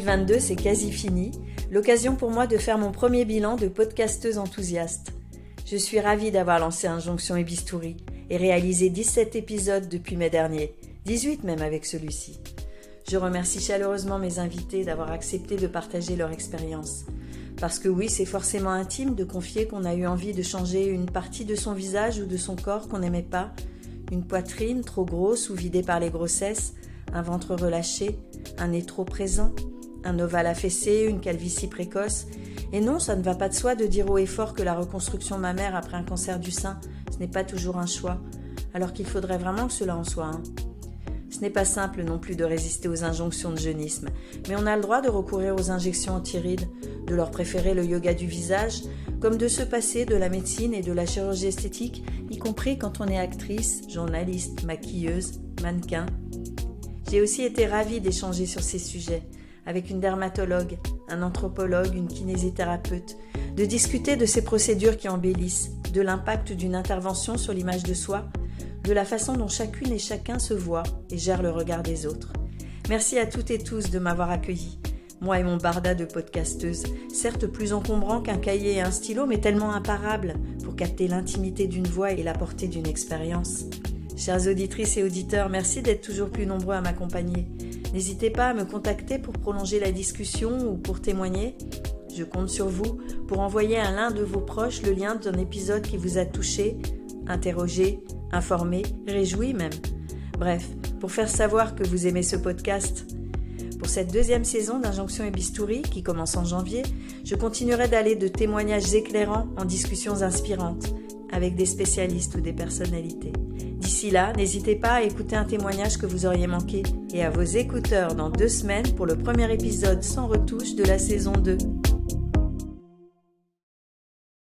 2022, c'est quasi fini. L'occasion pour moi de faire mon premier bilan de podcasteuse enthousiaste. Je suis ravie d'avoir lancé Injonction et Bistouri et réalisé 17 épisodes depuis mai dernier, 18 même avec celui-ci. Je remercie chaleureusement mes invités d'avoir accepté de partager leur expérience. Parce que oui, c'est forcément intime de confier qu'on a eu envie de changer une partie de son visage ou de son corps qu'on n'aimait pas, une poitrine trop grosse ou vidée par les grossesses, un ventre relâché, un nez trop présent, un ovale affaissé, une calvitie précoce. Et non, ça ne va pas de soi de dire haut et fort que la reconstruction mammaire après un cancer du sein, ce n'est pas toujours un choix, alors qu'il faudrait vraiment que cela en soit un. Ce n'est pas simple non plus de résister aux injonctions de jeunisme, mais on a le droit de recourir aux injections anti-rides, de leur préférer le yoga du visage, comme de se passer de la médecine et de la chirurgie esthétique, y compris quand on est actrice, journaliste, maquilleuse, mannequin. J'ai aussi été ravie d'échanger sur ces sujets avec une dermatologue, un anthropologue, une kinésithérapeute, de discuter de ces procédures qui embellissent, de l'impact d'une intervention sur l'image de soi, de la façon dont chacune et chacun se voit et gère le regard des autres. Merci à toutes et tous de m'avoir accueillie, moi et mon barda de podcasteuse, certes plus encombrant qu'un cahier et un stylo, mais tellement imparable pour capter l'intimité d'une voix et la portée d'une expérience. Chères auditrices et auditeurs, merci d'être toujours plus nombreux à m'accompagner. N'hésitez pas à me contacter pour prolonger la discussion ou pour témoigner. Je compte sur vous pour envoyer à l'un de vos proches le lien d'un épisode qui vous a touché, interrogé, informé, réjoui même. Bref, pour faire savoir que vous aimez ce podcast. Pour cette deuxième saison d'Injonction et Bistouri, qui commence en janvier, je continuerai d'aller de témoignages éclairants en discussions inspirantes, avec des spécialistes ou des personnalités. D'ici là, n'hésitez pas à écouter un témoignage que vous auriez manqué et à vos écouteurs dans 2 semaines pour le premier épisode sans retouche de la saison 2.